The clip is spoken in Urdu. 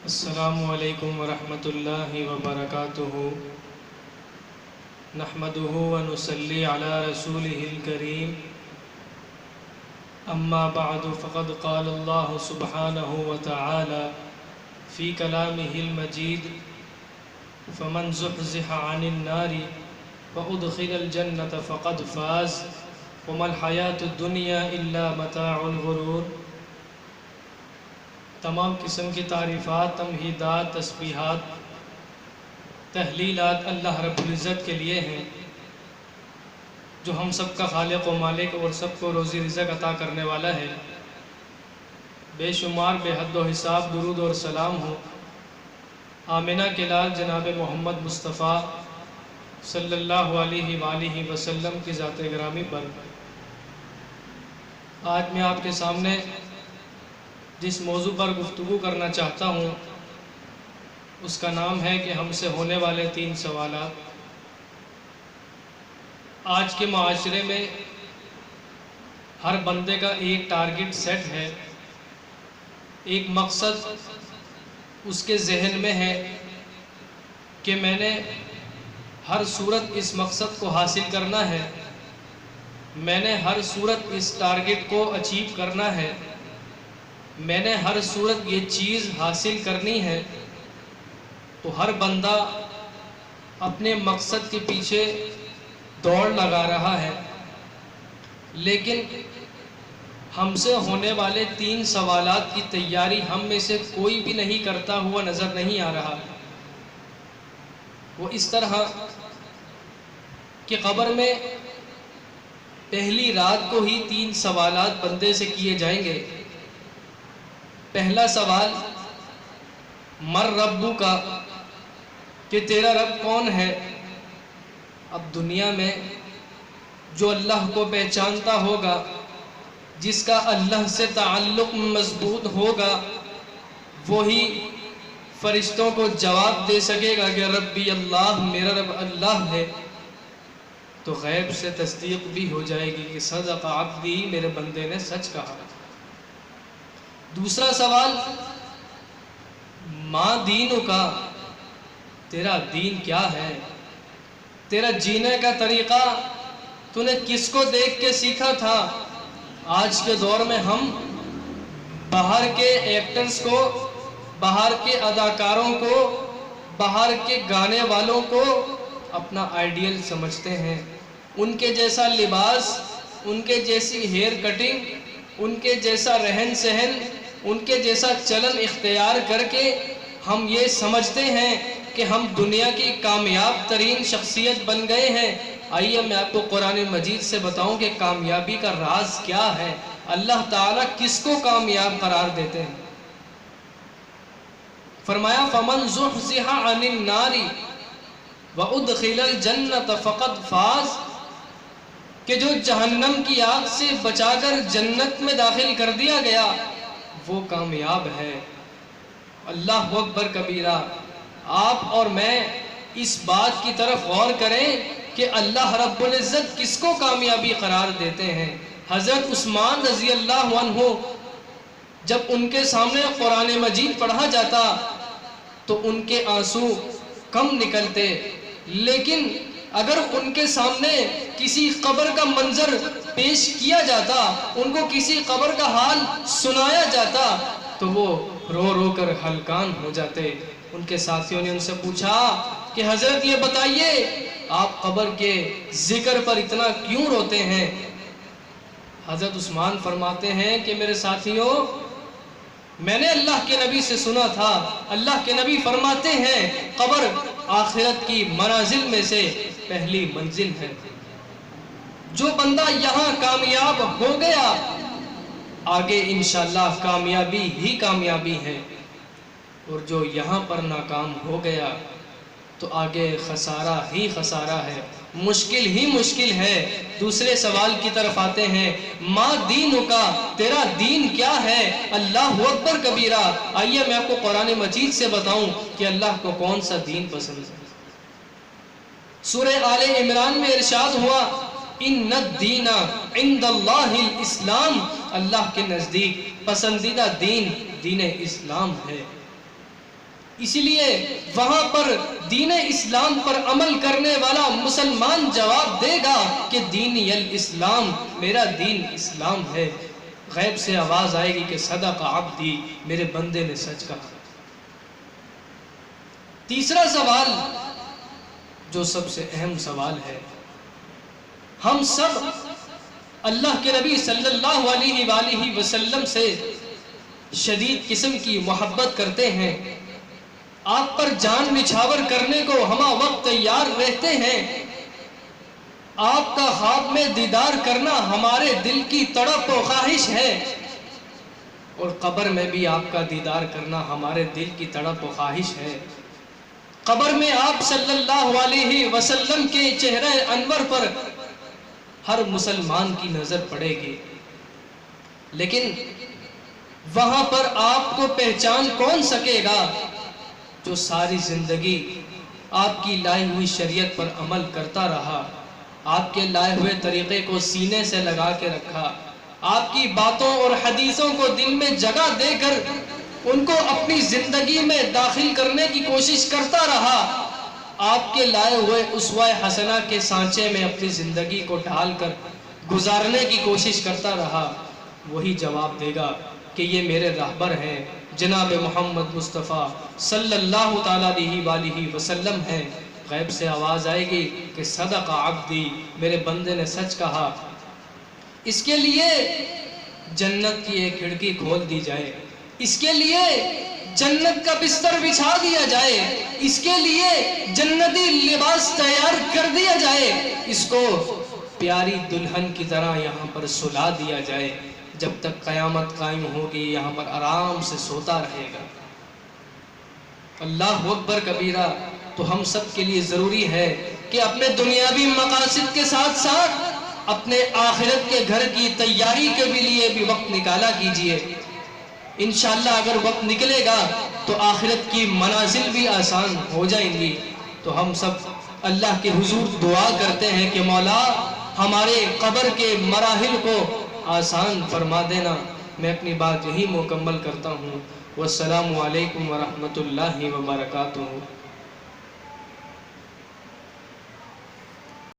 السلام علیکم ورحمۃ اللہ وبرکاتہ نحمده ونصلی علی رسولہ الکریم اما بعد فقد قال اللہ سبحانہ وتعالی فی کلامہ المجید فمن زحزح عن النار وادخل الجنة فقد فاز وما الحیاة الدنیا الا متاع الغرور۔ تمام قسم کی تعریفات، تمہیدات، تسبیحات، تحلیلات اللہ رب العزت کے لیے ہیں، جو ہم سب کا خالق و مالک اور سب کو روزی رزق عطا کرنے والا ہے۔ بے شمار بے حد و حساب درود اور سلام ہو آمنہ کے لال جناب محمد مصطفیٰ صلی اللہ علیہ وآلہ وسلم کی ذات گرامی پر۔ آج میں آپ کے سامنے جس موضوع پر گفتگو کرنا چاہتا ہوں اس کا نام ہے کہ ہم سے ہونے والے 3 سوالات۔ آج کے معاشرے میں ہر بندے کا ایک ٹارگٹ سیٹ ہے، ایک مقصد اس کے ذہن میں ہے کہ میں نے ہر صورت اس مقصد کو حاصل کرنا ہے، میں نے ہر صورت اس ٹارگٹ کو اچیو کرنا ہے، میں نے ہر صورت یہ چیز حاصل کرنی ہے۔ تو ہر بندہ اپنے مقصد کے پیچھے دوڑ لگا رہا ہے، لیکن ہم سے ہونے والے 3 سوالات کی تیاری ہم میں سے کوئی بھی نہیں کرتا ہوا نظر نہیں آ رہا۔ وہ اس طرح کہ قبر میں پہلی رات کو ہی 3 سوالات بندے سے کیے جائیں گے۔ پہلا سوال مر ربو کا، کہ تیرا رب کون ہے۔ اب دنیا میں جو اللہ کو پہچانتا ہوگا، جس کا اللہ سے تعلق مضبوط ہوگا، وہی فرشتوں کو جواب دے سکے گا کہ ربی اللہ، میرا رب اللہ ہے۔ تو غیب سے تصدیق بھی ہو جائے گی کہ صدق عبدی، میرے بندے نے سچ کہا۔ دوسرا سوال ما دینو کا، تیرا دین کیا ہے، تیرا جینے کا طریقہ تو نے کس کو دیکھ کے سیکھا تھا۔ آج کے دور میں ہم باہر کے ایکٹرز کو، باہر کے اداکاروں کو، باہر کے گانے والوں کو اپنا آئیڈیل سمجھتے ہیں۔ ان کے جیسا لباس، ان کے جیسی ہیئر کٹنگ، ان کے جیسا رہن سہن، ان کے جیسا چلن اختیار کر کے ہم یہ سمجھتے ہیں کہ ہم دنیا کی کامیاب ترین شخصیت بن گئے ہیں۔ آئیے میں آپ کو قرآن مجید سے بتاؤں کہ کامیابی کا راز کیا ہے، اللہ تعالیٰ کس کو کامیاب قرار دیتے ہیں۔ فرمایا فَمَنْ زُحْزِحَ عَنِ النَّارِ وَأُدْخِلَ الْجَنَّةَ فَقَدْ فَازَ، کہ جو جہنم کی آگ سے بچا کر جنت میں داخل کر دیا گیا وہ کامیاب ہے۔ اللہ اکبر کبیرہ۔ آپ اور میں اس بات کی طرف غور کریں کہ اللہ رب العزت کس کو کامیابی قرار دیتے ہیں۔ حضرت عثمان رضی اللہ عنہ جب ان کے سامنے قرآن مجید پڑھا جاتا تو ان کے آنسو کم نکلتے، لیکن اگر ان کے سامنے کسی قبر کا منظر پیش کیا جاتا، ان کو کسی قبر کا حال سنایا جاتا تو وہ رو رو کر ہلکان ہو جاتے۔ ان کے ساتھیوں نے ان سے پوچھا کہ حضرت یہ بتائیے آپ قبر کے ذکر پر اتنا کیوں روتے ہیں۔ حضرت عثمان فرماتے ہیں کہ میرے ساتھیوں، میں نے اللہ کے نبی سے سنا تھا، اللہ کے نبی فرماتے ہیں قبر آخرت کی منازل میں سے پہلی منزل ہے۔ جو بندہ یہاں کامیاب ہو گیا آگے انشاءاللہ کامیابی ہی کامیابی ہے، اور جو یہاں پر ناکام ہو گیا تو آگے خسارہ ہی خسارہ ہے، مشکل ہی مشکل ہے۔ دوسرے سوال کی طرف آتے ہیں ما دینو کا، تیرا دین کیا ہے۔ اللہ اکبر کبیرہ۔ آئیے میں آپ کو قرآن مجید سے بتاؤں کہ اللہ کو کون سا دین پسند ہے۔ سورہ آل عمران میں ارشاد ہوا ان الدین عند اللہ الاسلام، اللہ کے نزدیک پسندیدہ دین دین اسلام ہے۔ اسی لیے وہاں پر دین اسلام پر عمل کرنے والا مسلمان جواب دے گا کہ دینی الاسلام، میرا دین اسلام ہے۔ غیب سے آواز آئے گی کہ صدق عبدی، میرے بندے نے سچ کہا۔ تیسرا سوال جو سب سے اہم سوال ہے، ہم سب اللہ کے نبی صلی اللہ علیہ وآلہ وسلم سے شدید قسم کی محبت کرتے ہیں، آپ پر جان نچھاور کرنے کو ہمہ وقت تیار رہتے ہیں، آپ کا خواب میں دیدار کرنا ہمارے دل کی تڑپ و خواہش ہے، اور قبر میں بھی آپ کا دیدار کرنا ہمارے دل کی تڑپ و خواہش ہے۔ قبر میں آپ صلی اللہ علیہ وسلم کے چہرہ انور پر ہر مسلمان کی نظر پڑے گی، لیکن وہاں پر آپ کو پہچان کون سکے گا؟ جو ساری زندگی آپ کی لائی ہوئی شریعت پر عمل کرتا رہا، آپ کے لائے ہوئے طریقے کو سینے سے لگا کے رکھا، آپ کی باتوں اور حدیثوں کو دل میں جگہ دے کر ان کو اپنی زندگی میں داخل کرنے کی کوشش کرتا رہا، آپ کے لائے ہوئے اسوہ حسنہ کے سانچے میں اپنی زندگی کو ڈھال کر گزارنے کی کوشش کرتا رہا، وہی جواب دے گا کہ یہ میرے راہبر ہیں، جناب محمد مصطفیٰ صلی اللہ تعالیٰ علیہ وآلہ وسلم ہیں۔ غیب سے آواز آئے گی کہ صدق عبدی، میرے بندے نے سچ کہا۔ اس کے لیے جنت کی ایک کھڑکی کھول دی جائے، اس کے لیے جنت کا بستر بچھا دیا جائے، اس کے لیے جنتی لباس تیار کر دیا جائے، اس کو پیاری دلہن کی طرح یہاں پر سلا دیا جائے، جب تک قیامت قائم ہوگی یہاں پر آرام سے سوتا رہے گا۔ اللہ اکبر کبیرہ۔ تو ہم سب کے لیے ضروری ہے کہ اپنے دنیاوی مقاصد کے ساتھ ساتھ اپنے آخرت کے گھر کی تیاری کے لیے بھی وقت نکالا کیجئے۔ انشاءاللہ اگر وقت نکلے گا تو آخرت کی منازل بھی آسان ہو جائیں گی۔ تو ہم سب اللہ کے حضور دعا کرتے ہیں کہ مولا ہمارے قبر کے مراحل کو آسان فرما دینا۔ میں اپنی بات یہی مکمل کرتا ہوں۔ والسلام علیکم ورحمۃ اللہ وبرکاتہ۔